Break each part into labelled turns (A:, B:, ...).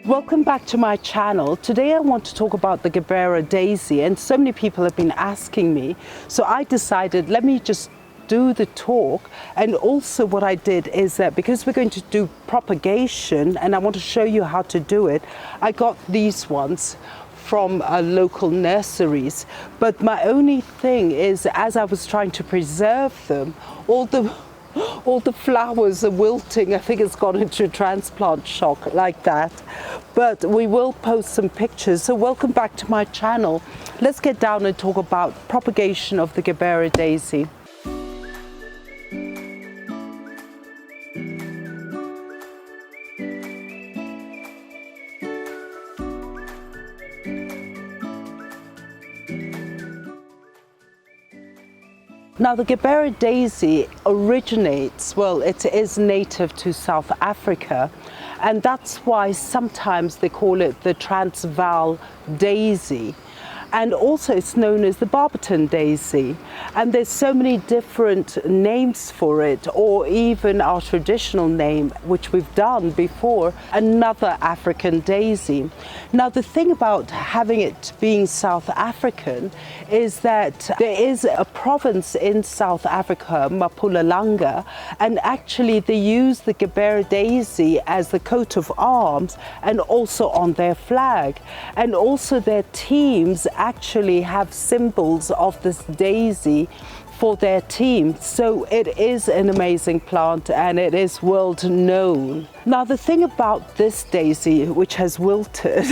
A: Welcome back to my channel. Today I want to talk about the Gerbera daisy, and so many people have been asking me, so I decided let me just do the talk. And also what I did is that because we're going to do propagation and I want to show you how to do it, I got these ones from local nurseries. But my only thing is, as I was trying to preserve them, all the flowers are wilting. I think it's gone into transplant shock like that. But we will post some pictures. So welcome back to my channel. Let's get down and talk about propagation of the Gerbera daisy. Now the Gerbera daisy originates, well, it is native to South Africa, and that's why sometimes they call it the Transvaal daisy. And also it's known as the Barberton daisy. And there's so many different names for it, or even our traditional name, which we've done before, another African daisy. Now the thing about having it being South African is that there is a province in South Africa, Mpumalanga, and actually they use the Gerbera daisy as the coat of arms and also on their flag. And also their teams actually have symbols of this daisy for their team. So it is an amazing plant and it is world known. Now the thing about this daisy, which has wilted,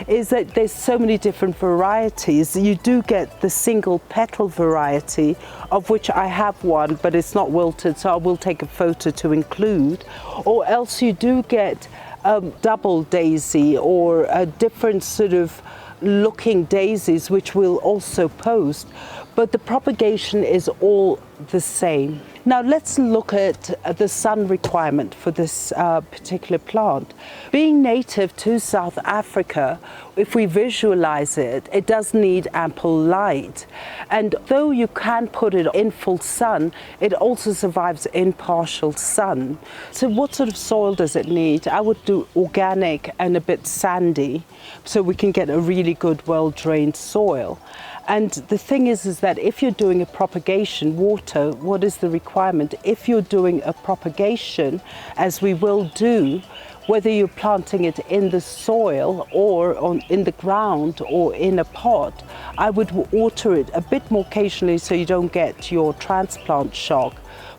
A: is that there's so many different varieties. You do get the single petal variety, of which I have one, but it's not wilted, so I will take a photo to include. Or else you do get a double daisy, or a different sort of looking daisies, which we'll also post, but the propagation is all the same. Now let's look at the sun requirement for this particular plant. Being native to South Africa, if we visualize it, it does need ample light. And though you can put it in full sun, it also survives in partial sun. So what sort of soil does it need? I would do organic and a bit sandy, so we can get a really good, well-drained soil. And the thing is that if you're doing a propagation, water, what is the requirement? If you're doing a propagation, as we will do, whether you're planting it in the soil or in the ground or in a pot, I would water it a bit more occasionally so you don't get your transplant shock.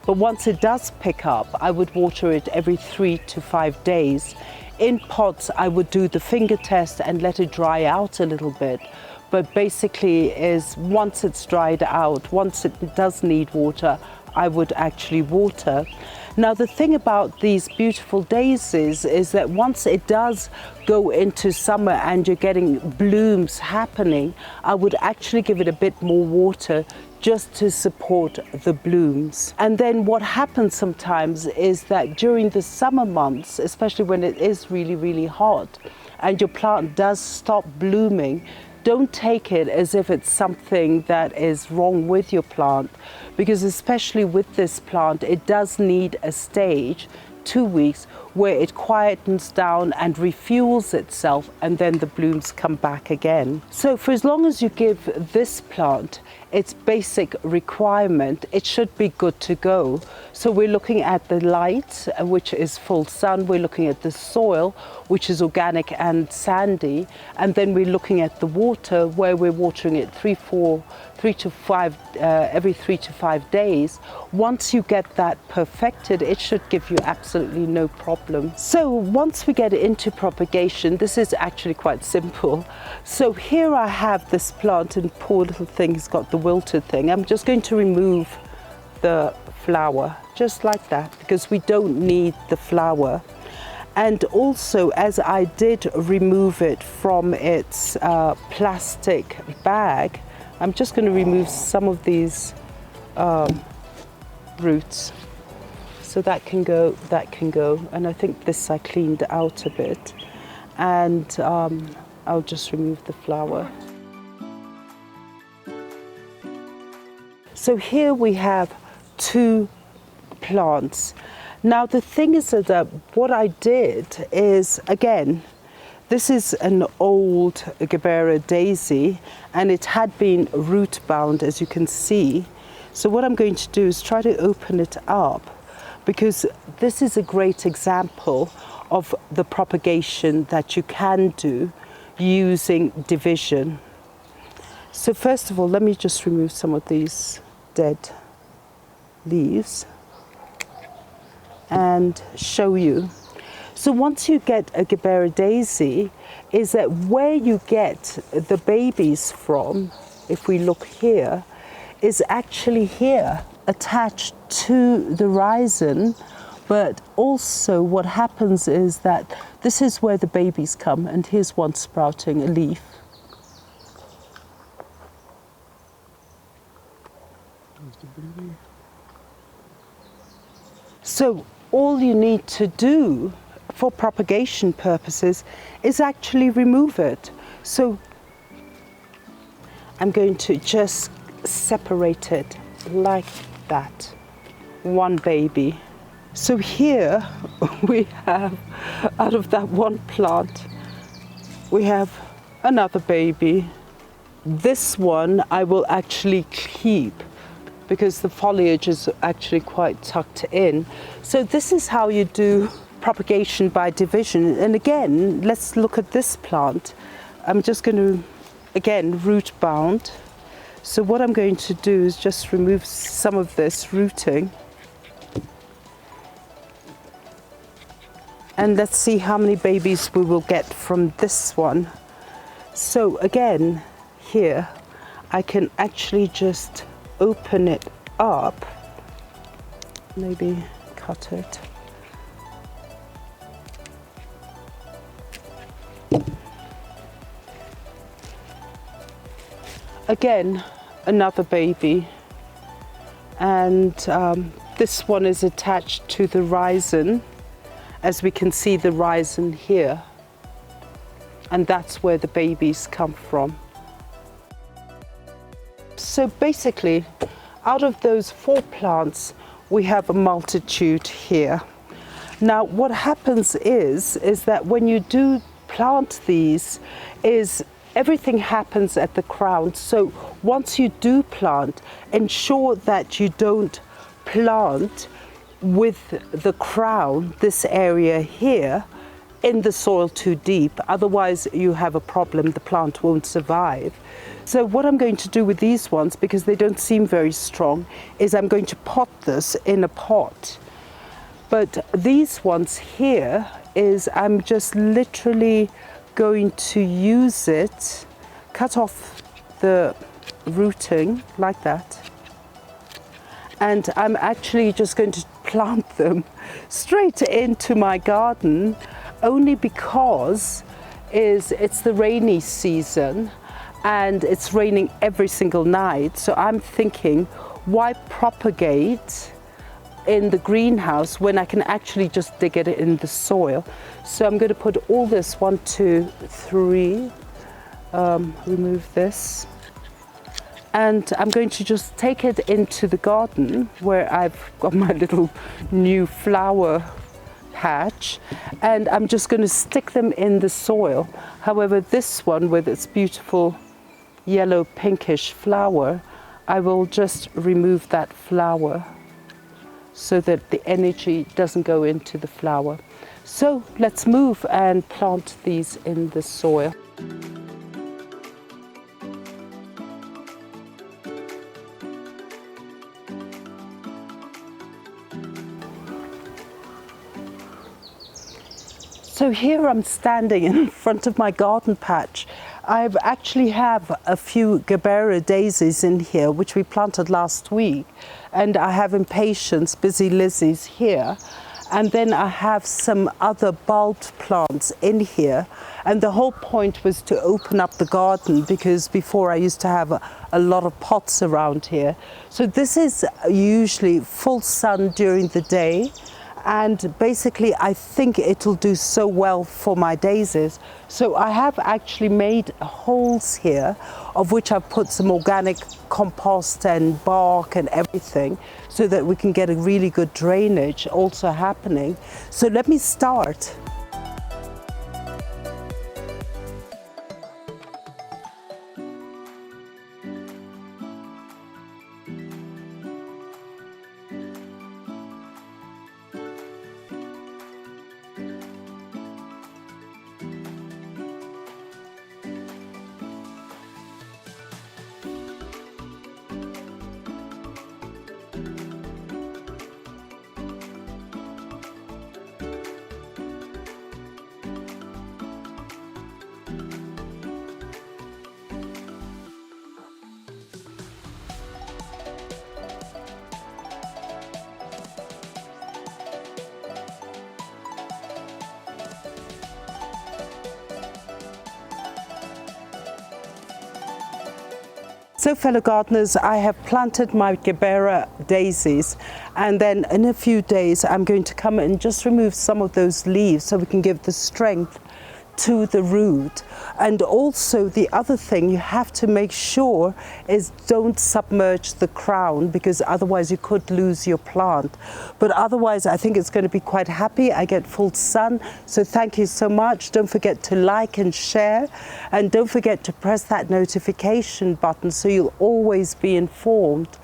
A: But once it does pick up, I would water it every 3 to 5 days. In pots, I would do the finger test and let it dry out a little bit. But basically is once it's dried out, once it does need water, I would actually water. Now the thing about these beautiful daisies is that once it does go into summer and you're getting blooms happening, I would actually give it a bit more water just to support the blooms. And then what happens sometimes is that during the summer months, especially when it is really, really hot and your plant does stop blooming, don't take it as if it's something that is wrong with your plant, because especially with this plant, it does need a stage, 2 weeks, where it quietens down and refuels itself, and then the blooms come back again. So for as long as you give this plant its basic requirement, it should be good to go. So we're looking at the light, which is full sun. We're looking at the soil, which is organic and sandy. And then we're looking at the water, where we're watering it every 3 to 5 days. Once you get that perfected, it should give you absolutely no problem. So once we get into propagation, this is actually quite simple. So here I have this plant, and poor little thing has got the wilted thing. I'm just going to remove the flower, just like that, because we don't need the flower. And also, as I did remove it from its plastic bag, I'm just going to remove some of these roots. So that can go, and I think this I cleaned out a bit. And I'll just remove the flower. So here we have 2 plants. Now the thing is that what I did is, again, This is an old Gerbera daisy, and it had been root bound, as you can see. So what I'm going to do is try to open it up, because this is a great example of the propagation that you can do using division. So first of all, let me just remove some of these dead leaves and show you. So once you get a Gerbera daisy, is that where you get the babies from, if we look here, is actually here, attached to the rhizome. But also what happens is that this is where the babies come, and here's one sprouting a leaf. So all you need to do for propagation purposes is actually remove it. So I'm going to just separate it like that, one baby. So here we have, out of that one plant, we have another baby. This one I will actually keep because the foliage is actually quite tucked in. So this is how you do propagation by division. And again, let's look at this plant. I'm just going to, again, root bound. So what I'm going to do is just remove some of this rooting. And let's see how many babies we will get from this one. So again, here, I can actually just open it up, maybe cut it. Again, another baby, and this one is attached to the rhizome, as we can see the rhizome here, and that's where the babies come from. So basically, out of those 4 plants, we have a multitude here. Now, what happens is that when you do plant these, is everything happens at the crown. So once you do plant, ensure that you don't plant with the crown, this area here, in the soil too deep. Otherwise you have a problem, the plant won't survive. So what I'm going to do with these ones, because they don't seem very strong, is I'm going to pot this in a pot. But these ones here is I'm just literally going to use it, cut off the rooting like that, and I'm actually just going to plant them straight into my garden, only because it's the rainy season and it's raining every single night. So I'm thinking, why propagate in the greenhouse when I can actually just dig it in the soil? So I'm going to put all this, 1, 2, 3, remove this, and I'm going to just take it into the garden where I've got my little new flower patch, and I'm just going to stick them in the soil. However, this one with its beautiful yellow pinkish flower, I will just remove that flower so that the energy doesn't go into the flower. So let's move and plant these in the soil. So here I'm standing in front of my garden patch. I actually have a few Gerbera daisies in here, which we planted last week. And I have impatiens, busy lizzies here. And then I have some other bulbed plants in here. And the whole point was to open up the garden, because before I used to have a lot of pots around here. So this is usually full sun during the day. And basically I think it'll do so well for my daisies. So I have actually made holes here, of which I've put some organic compost and bark and everything, so that we can get a really good drainage also happening. So let me start. So fellow gardeners, I have planted my Gerbera daisies, and then in a few days I'm going to come and just remove some of those leaves so we can give the strength to the root. And also the other thing you have to make sure is don't submerge the crown, because otherwise you could lose your plant. But otherwise I think it's going to be quite happy. I get full sun, so thank you so much. Don't forget to like and share, and don't forget to press that notification button so you'll always be informed.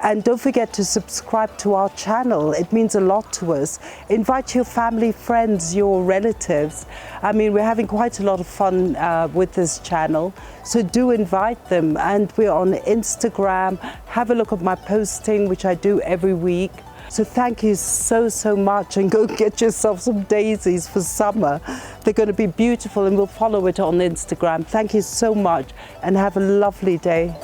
A: And don't forget to subscribe to our channel. It means a lot to us. Invite your family, friends, your relatives. I mean, we're having quite a lot of fun with this channel, so do invite them. And we're on Instagram. Have a look at my posting, which I do every week. So thank you so much, and go get yourself some daisies for summer. They're going to be beautiful, and we'll follow it on Instagram. Thank you so much, and have a lovely day.